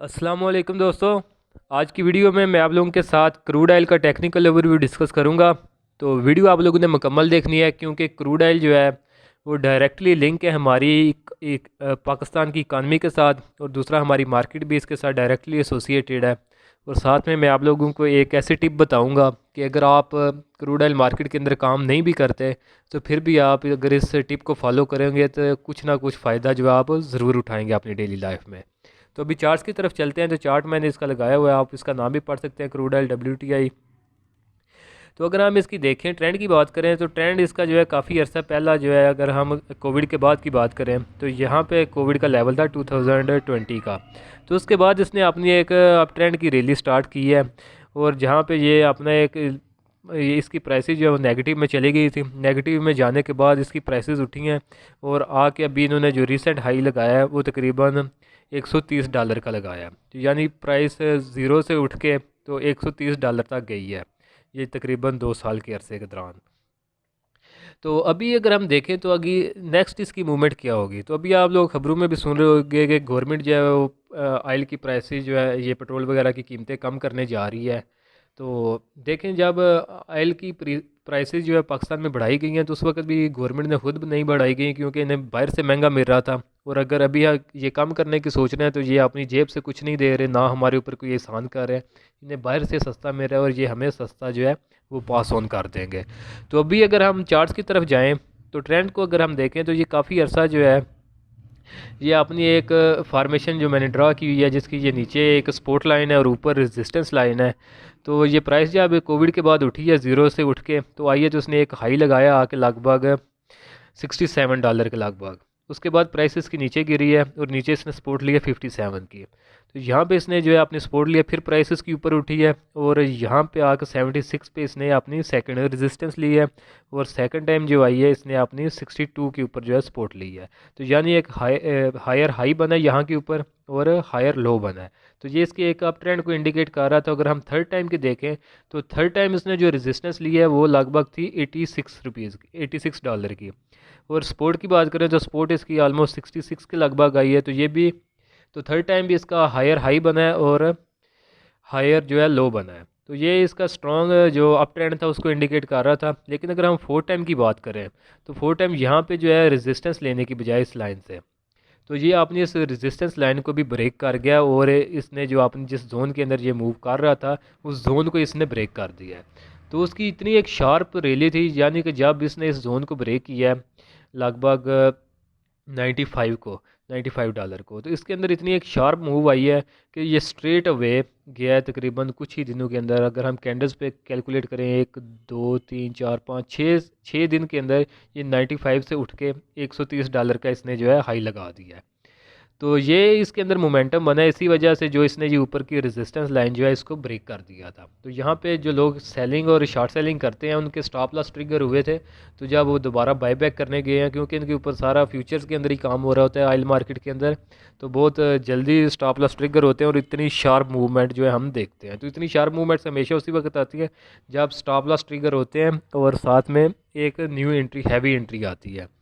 अस्सलाम वालेकुम दोस्तों। आज की वीडियो में मैं आप लोगों के साथ क्रूड ऑयल का टेक्निकल ओवरव्यू डिस्कस करूंगा। तो वीडियो आप लोगों ने मुकम्मल देखनी है क्योंकि क्रूड ऑयल जो है वो डायरेक्टली लिंक है हमारी पाकिस्तान की इकानमी के साथ, और दूसरा हमारी मार्केट भी इसके साथ डायरेक्टली एसोसिएटेड है। और साथ में मैं आप लोगों को एक ऐसी टिप बताऊंगा कि अगर आप क्रूड ऑयल मार्केट के अंदर काम नहीं भी करते तो फिर भी आप अगर इस टिप को फॉलो करेंगे तो कुछ ना कुछ फ़ायदा जो है आप ज़रूर उठाएंगे अपनी डेली लाइफ में। तो अभी चार्ट्स की तरफ चलते हैं। तो चार्ट मैंने इसका लगाया हुआ है, आप इसका नाम भी पढ़ सकते हैं, क्रूड ऑयल WTI। तो अगर हम इसकी देखें, ट्रेंड की बात करें तो ट्रेंड इसका जो है काफ़ी अर्सा पहला जो है, अगर हम कोविड के बाद की बात करें तो यहाँ पे कोविड का लेवल था 2020 का। तो उसके बाद इसने अपनी एक अप ट्रेंड की रैली स्टार्ट की है, और जहाँ पे ये अपना एक इसकी प्राइसेस जो है वो नेगेटिव में चली गई थी। नेगेटिव में जाने के बाद इसकी प्राइसेस उठी हैं, और आके अभी इन्होंने जो रिसेंट हाई लगाया है वो तकरीबन $130 का लगाया है। तो यानी प्राइस ज़ीरो से उठ के तो $130 तक गई है, ये तकरीबन 2 साल के अरसे के दौरान। तो अभी अगर हम देखें तो अभी नेक्स्ट इसकी मूवमेंट क्या होगी, तो अभी आप लोग खबरों में भी सुन रहे होंगे कि गवर्नमेंट जो है वो ऑयल की प्राइसेस जो है, ये पेट्रोल वगैरह की कीमतें कम करने जा रही है। तो देखें, जब ऑयल की प्राइसेस जो है पाकिस्तान में बढ़ाई गई हैं तो उस वक्त भी गवर्नमेंट ने खुद नहीं बढ़ाई गई, क्योंकि इन्हें बाहर से महंगा मिल रहा था। और अगर अभी ये कम करने की सोच रहे हैं तो ये अपनी जेब से कुछ नहीं दे रहे, ना हमारे ऊपर कोई एहसान कर रहे हैं। इन्हें बाहर से सस्ता मिल रहा है और ये हमें सस्ता जो है वो पास ऑन कर देंगे। तो अभी अगर हम चार्ट्स की तरफ जाएं तो ट्रेंड को अगर हम देखें तो ये काफ़ी अर्सा जो है, ये अपनी एक फार्मेशन जो मैंने ड्रा की हुई है, जिसकी ये नीचे एक सपोर्ट लाइन है और ऊपर रेजिस्टेंस लाइन है। तो ये प्राइस जब कोविड के बाद उठी है ज़ीरो से उठ के, तो आइए तो उसने एक हाई लगाया आके लगभग $67 के लगभग। उसके बाद प्राइस इसकी नीचे गिरी है और नीचे इसने सपोर्ट लिया 57 की। तो यहाँ पे इसने जो है अपने सपोर्ट लिया, फिर प्राइस इसकी ऊपर उठी है और यहाँ पे आकर 76 पे इसने अपनी सेकंड रेजिस्टेंस ली है, और सेकंड टाइम जो आई है इसने अपनी 62 के ऊपर जो है सपोर्ट ली है। तो यानी एक हायर हाई बना है यहाँ के ऊपर और हायर लो बना है। तो ये इसके एक अप ट्रेंड को इंडिकेट कर रहा था। अगर हम थर्ड टाइम की देखें तो थर्ड टाइम इसने जो रेजिस्टेंस ली है वो लगभग थी ₹86 की, $86 की। और स्पोर्ट की बात करें तो स्पोर्ट इसकी ऑलमोस्ट 66 के लगभग आई है। तो ये भी, तो थर्ड टाइम भी इसका हायर हाई बना है और हायर जो है लो बना है। तो ये इसका स्ट्रॉन्ग जो अप ट्रेंड था उसको इंडिकेट कर रहा था। लेकिन अगर हम फोर्थ टाइम की बात करें तो फोर्थ टाइम यहाँ पे जो है रेजिस्टेंस लेने की बजाय इस लाइन से, तो ये आपने इस रेजिस्टेंस लाइन को भी ब्रेक कर गया, और इसने जो आपने जिस जोन के अंदर ये मूव कर रहा था उस जोन को इसने ब्रेक कर दिया है। तो उसकी इतनी एक शार्प रैली थी, यानी कि जब इसने इस जोन को ब्रेक किया है लगभग 95 को, $95 को, तो इसके अंदर इतनी एक शार्प मूव आई है कि ये स्ट्रेट अवे गया है तकरीबन कुछ ही दिनों के अंदर। अगर हम कैंडल्स पे कैलकुलेट करें, 1 2 3 4 5 6 दिन के अंदर ये 95 से उठ के $130 का इसने जो है हाई लगा दिया है। तो ये इसके अंदर मोमेंटम बना है, इसी वजह से जो इसने ये ऊपर की रेजिस्टेंस लाइन जो है इसको ब्रेक कर दिया था। तो यहाँ पे जो लोग सेलिंग और शॉर्ट सेलिंग करते हैं उनके स्टॉप लॉस ट्रिगर हुए थे। तो जब वो दोबारा बाय बैक करने गए हैं, क्योंकि इनके ऊपर सारा फ्यूचर्स के अंदर ही काम हो रहा होता है ऑयल मार्केट के अंदर, तो बहुत जल्दी स्टॉप लॉस ट्रिगर होते हैं और इतनी शार्प मूवमेंट जो है हम देखते हैं। तो इतनी शार्प मूवमेंट्स हमेशा उसी वक्त आती है जब स्टॉप लॉस ट्रिगर होते हैं और साथ में एक न्यू एंट्री, हैवी एंट्री आती है।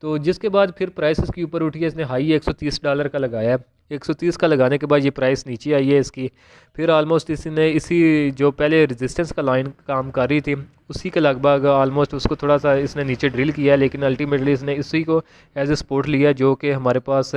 तो जिसके बाद फिर प्राइस इसकी ऊपर उठी है, इसने हाई $130 का लगाया है। 130 का लगाने के बाद ये प्राइस नीचे आई है इसकी। फिर ऑलमोस्ट इसने इसी जो पहले रेजिस्टेंस का लाइन काम कर रही थी उसी के लगभग ऑलमोस्ट उसको थोड़ा सा इसने नीचे ड्रिल किया है, लेकिन अल्टीमेटली इसने इसी को एज ए सपोर्ट लिया, जो कि हमारे पास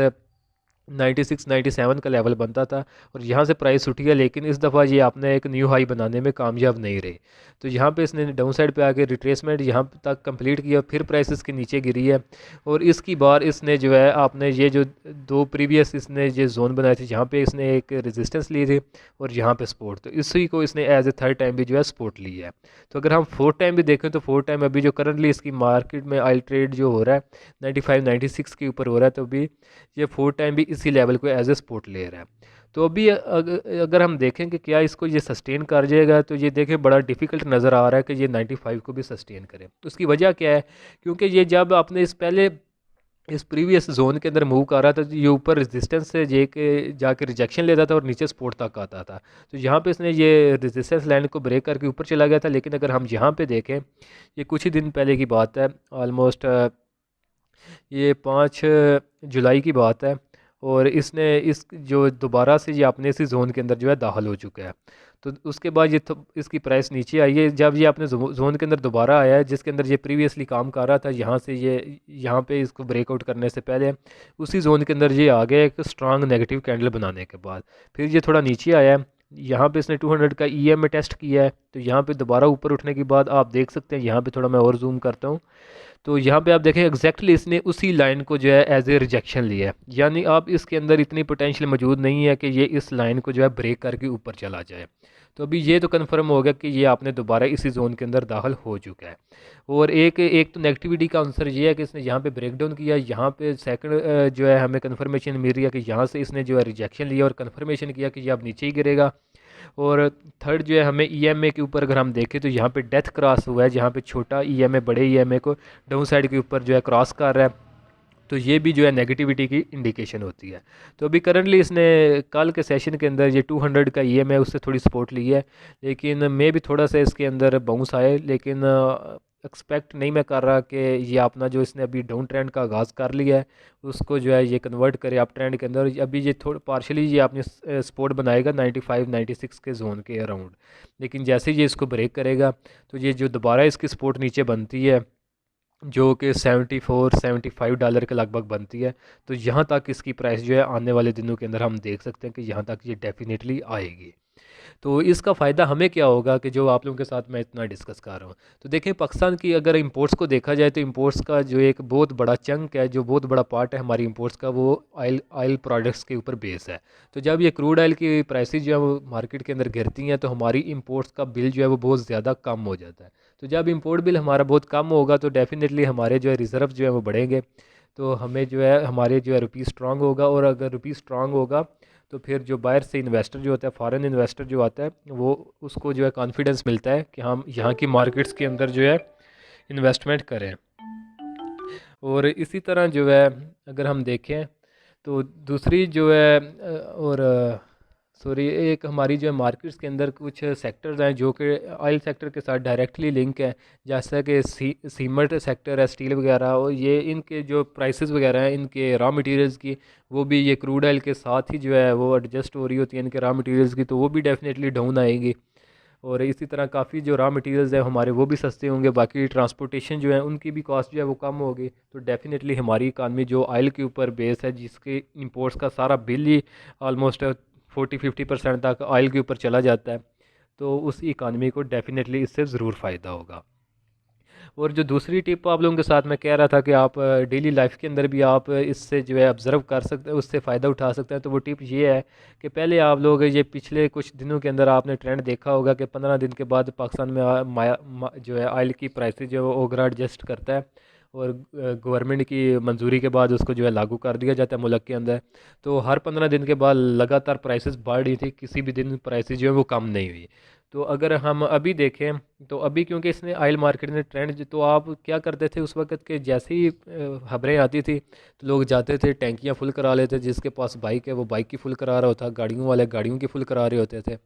96 97 का लेवल बनता था। और यहाँ से प्राइस उठी है, लेकिन इस दफ़ा ये आपने एक न्यू हाई बनाने में कामयाब नहीं रही। तो यहाँ पे इसने डाउन साइड पे आके रिट्रेसमेंट यहाँ तक कंप्लीट किया, फिर प्राइस इसके नीचे गिरी है। और इसकी बार इसने जो है आपने ये जो दो प्रीवियस इसने ये जोन बनाए थे, यहाँ पे इसने एक रेजिस्टेंस ली थी और यहाँ पे सपोर्ट, तो इसी को इसने एज ए थर्ड टाइम भी जो है सपोर्ट लिया है। तो अगर हम फोर्थ टाइम भी देखें तो फोर्थ टाइम अभी जो करंटली इसकी मार्केट में ऑयल ट्रेड जो हो रहा है 95 96 के ऊपर हो रहा है, तो अभी ये फोर्थ टाइम भी इसी लेवल को एज ए सपोर्ट ले रहा है। तो अभी अगर हम देखें कि क्या इसको ये सस्टेन कर जाएगा, तो ये देखें बड़ा डिफ़िकल्ट नज़र आ रहा है कि ये 95 को भी सस्टेन करे। तो उसकी वजह क्या है, क्योंकि ये जब आपने इस पहले इस प्रीवियस जोन के अंदर मूव कर रहा था तो ये ऊपर रेजिस्टेंस से जे के जाके रिजेक्शन लेता था और नीचे सपोर्ट तक आता था। तो यहाँ पे इसने ये रेजिस्टेंस लाइन को ब्रेक करके ऊपर चला गया था। लेकिन अगर हम यहाँ पे देखें, ये कुछ ही दिन पहले की बात है, ऑलमोस्ट ये 5 जुलाई की बात है, और इसने इस जो दोबारा से ये अपने इसी जोन के अंदर जो है दाखिल हो चुका है। तो उसके बाद ये इसकी प्राइस नीचे आई है। जब ये अपने जोन के अंदर दोबारा आया है जिसके अंदर ये प्रीवियसली काम कर रहा था, यहाँ से ये यहाँ पे इसको ब्रेकआउट करने से पहले उसी जोन के अंदर ये आ गया एक स्ट्रांग नेगेटिव कैंडल बनाने के बाद। फिर ये थोड़ा नीचे आया है, यहाँ पे इसने 200 का EMA टेस्ट किया है। तो यहाँ पे दोबारा ऊपर उठने के बाद आप देख सकते हैं, यहाँ पे थोड़ा मैं और जूम करता हूँ, तो यहाँ पे आप देखें एग्जैक्टली इसने उसी लाइन को जो है एज ए रिजेक्शन लिया है। यानी आप इसके अंदर इतनी पोटेंशियल मौजूद नहीं है कि ये इस लाइन को जो है ब्रेक करके ऊपर चला जाए। तो अभी ये तो कन्फर्म हो गया कि ये आपने दोबारा इसी जोन के अंदर दाखिल हो चुका है। और एक एक तो नेगेटिविटी का आंसर ये है कि इसने यहाँ पे ब्रेक डाउन किया। यहाँ पे सेकंड जो है हमें कन्फर्मेशन मिल रही है कि यहाँ से इसने जो है रिजेक्शन लिया और कन्फर्मेशन किया कि ये अब नीचे ही गिरेगा। और थर्ड जो है हमें EMA के ऊपर अगर हम देखें तो यहाँ पे डेथ क्रॉस हुआ है, जहाँ पे छोटा EMA बड़े EMA को डाउन साइड के ऊपर जो है क्रॉस कर रहा है। तो ये भी जो है नेगेटिविटी की इंडिकेशन होती है। तो अभी करंटली इसने कल के सेशन के अंदर ये 200 का EMA है उससे थोड़ी सपोर्ट ली है, लेकिन मैं भी थोड़ा सा इसके अंदर बाउंस आए, लेकिन एक्सपेक्ट नहीं मैं कर रहा कि ये अपना जो इसने अभी डाउन ट्रेंड का आगाज़ कर लिया है उसको जो है ये कन्वर्ट करे अप ट्रेंड के अंदर। अभी ये थोड़ा पार्शली ये अपनी सपोर्ट बनाएगा 95 96 के जोन के अराउंड, लेकिन जैसे ये इसको ब्रेक करेगा तो ये जो दोबारा इसकी सपोर्ट नीचे बनती है जो कि $74 $75 के लगभग बनती है, तो यहाँ तक इसकी प्राइस जो है आने वाले दिनों के अंदर हम देख सकते हैं कि यहाँ तक ये डेफिनेटली आएगी। तो इसका फ़ायदा हमें क्या होगा कि जो आप लोगों के साथ मैं इतना डिस्कस कर रहा हूँ। तो देखें पाकिस्तान की अगर इंपोर्ट्स को देखा जाए तो इंपोर्ट्स का जो एक बहुत बड़ा चंक है, जो बहुत बड़ा पार्ट है हमारी इंपोर्ट्स का, वो ऑयल प्रोडक्ट्स के ऊपर बेस है। तो जब ये क्रूड ऑयल की प्राइसेस जो है वो मार्केट के अंदर गिरती हैं तो हमारी इंपोर्ट्स का बिल जो है वो बहुत ज़्यादा कम हो जाता है। तो जब इंपोर्ट बिल हमारा बहुत कम होगा तो डेफिनेटली हमारे जो है रिज़र्व जो है वो बढ़ेंगे। तो हमें जो है हमारे जो है रुपीज़ स्ट्रांग होगा, और अगर रुपीज़ स्ट्रांग होगा तो फिर जो बाहर से इन्वेस्टर जो होता है, फॉरेन इन्वेस्टर जो आता है, वो उसको जो है कॉन्फिडेंस मिलता है कि हम यहाँ की मार्केट्स के अंदर जो है इन्वेस्टमेंट करें। और इसी तरह जो है अगर हम देखें तो दूसरी जो है और सॉरी एक हमारी जो है मार्केट्स के अंदर कुछ सेक्टर्स हैं जो कि ऑयल सेक्टर के साथ डायरेक्टली लिंक है, जैसा कि सीमेंट सेक्टर है, स्टील वगैरह, और ये इनके जो प्राइसेस वगैरह हैं इनके रॉ मटेरियल्स की, वो भी ये क्रूड ऑयल के साथ ही जो है वो एडजस्ट हो रही होती है इनके रॉ मटेरियल्स की, तो वो भी डेफिनेटली डाउन आएगी। और इसी तरह काफ़ी जो रॉ मटेरियल्स हैं हमारे वो भी सस्ते होंगे, बाकी ट्रांसपोर्टेशन जो है उनकी भी कॉस्ट जो है वो कम होगी। तो डेफिनेटली हमारी इकानमी जो ऑयल के ऊपर बेस है, जिसके इंपोर्ट्स का सारा बिल ही ऑलमोस्ट 40-50% तक ऑयल के ऊपर चला जाता है, तो उस इकानमी को डेफिनेटली इससे ज़रूर फ़ायदा होगा। और जो दूसरी टिप आप लोगों के साथ मैं कह रहा था कि आप डेली लाइफ के अंदर भी आप इससे जो है ऑब्ज़र्व कर सकते हैं, उससे फ़ायदा उठा सकते हैं, तो वो टिप ये है कि पहले आप लोग ये पिछले कुछ दिनों के अंदर आपने ट्रेंड देखा होगा कि 15 दिन के बाद पाकिस्तान में जो है ऑयल की प्राइसेस जो है वो ओवरऑल एडजस्ट करता है, और गवर्नमेंट की मंजूरी के बाद उसको जो है लागू कर दिया जाता है मुल्क के अंदर। तो हर 15 दिन के बाद लगातार प्राइसेस बढ़ रही थी, किसी भी दिन प्राइसेस जो है वो कम नहीं हुई। तो अगर हम अभी देखें तो अभी क्योंकि इसने ऑयल मार्केट ने ट्रेंड, तो आप क्या करते थे उस वक्त के जैसे ही खबरें आती थी तो लोग जाते थे टैंकियाँ फुल करा लेते, जिसके पास बाइक है वो बाइक की फुल करा रहा होता, गाड़ियों वाले गाड़ियों की फुल करा रहे होते थे,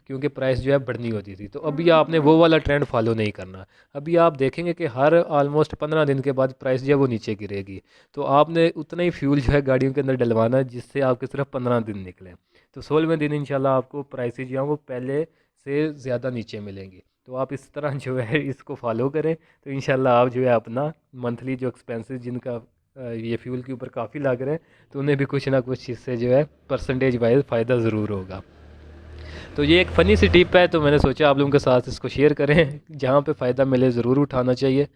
क्योंकि प्राइस जो है बढ़नी होती थी। तो अभी आपने वो वाला ट्रेंड फॉलो नहीं करना। अभी आप देखेंगे कि हर ऑलमोस्ट 15 दिन के बाद प्राइस जो है वो नीचे गिरेगी, तो आपने उतना ही फ्यूल जो है गाड़ियों के अंदर डलवाना है जिससे आपके सिर्फ 15 दिन निकले। तो 16वें दिन इंशाल्लाह आपको प्राइसेज जो है वो पहले से ज़्यादा नीचे मिलेंगी। तो आप इस तरह जो है इसको फॉलो करें तो इंशाल्लाह आप जो है अपना मंथली जो एक्सपेंसेस जिनका ये फ्यूल के ऊपर काफ़ी लग रहे हैं तो उन्हें भी कुछ ना कुछ इससे जो है परसेंटेज वाइज फ़ायदा ज़रूर होगा। तो ये एक फ़नी सी टिप है, तो मैंने सोचा आप लोगों के साथ इसको शेयर करें, जहाँ पे फ़ायदा मिले ज़रूर उठाना चाहिए।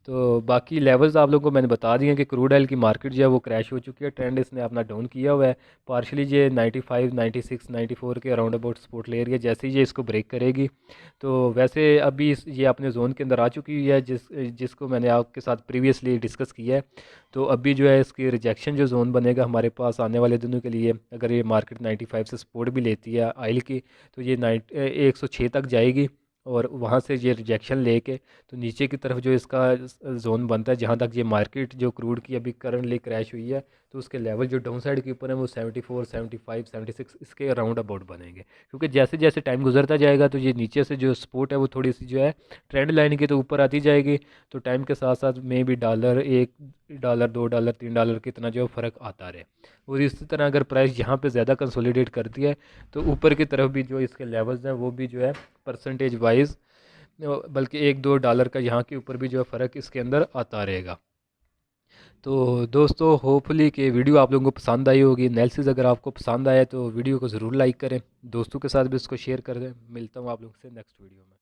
तो बाकी लेवल्स आप लोगों को मैंने बता दिए कि क्रूड ऑयल की मार्केट जो है वो क्रैश हो चुकी है, ट्रेंड इसने अपना डाउन किया हुआ है, पार्शली ये 95 96 94 के अराउंड अबाउट सपोर्ट ले रही है। जैसे ही ये इसको ब्रेक करेगी तो वैसे अभी ये अपने जोन के अंदर आ चुकी हुई है, जिसको मैंने आपके साथ प्रीवियसली डिस्कस किया है। तो अभी जो है इसकी रिजेक्शन जो जोन बनेगा हमारे पास आने वाले दिनों के लिए, अगर ये मार्केट 95 से सपोर्ट भी लेती है ऑयल की तो ये 106 तक जाएगी, और वहाँ से ये रिजेक्शन लेके तो नीचे की तरफ जो इसका जोन बनता है, जहाँ तक ये मार्केट जो क्रूड की अभी करंटली क्रैश हुई है, तो उसके लेवल जो डाउन साइड के ऊपर है वो 74, 75, 76 इसके अराउंड अबाउट बनेंगे, क्योंकि जैसे जैसे टाइम गुजरता जाएगा तो ये नीचे से जो सपोर्ट है वो थोड़ी सी जो है ट्रेंड लाइन की तो ऊपर आती जाएगी। तो टाइम के साथ साथ में भी डॉलर, $1, $2, $3 कितना जो फ़र्क आता रहे। और इसी तरह अगर प्राइस यहाँ पे ज़्यादा कंसोलिडेट करती है तो ऊपर की तरफ भी जो इसके लेवल्स हैं वो भी जो है परसेंटेज वाइज, बल्कि $1-2 का यहाँ के ऊपर भी जो है फ़र्क इसके अंदर आता रहेगा। तो दोस्तों होपफुली कि वीडियो आप लोगों को पसंद आई होगी। एनालिसिस अगर आपको पसंद आया तो वीडियो को ज़रूर लाइक करें, दोस्तों के साथ भी इसको शेयर कर दें। मिलता हूँ आप लोगों से नेक्स्ट वीडियो में।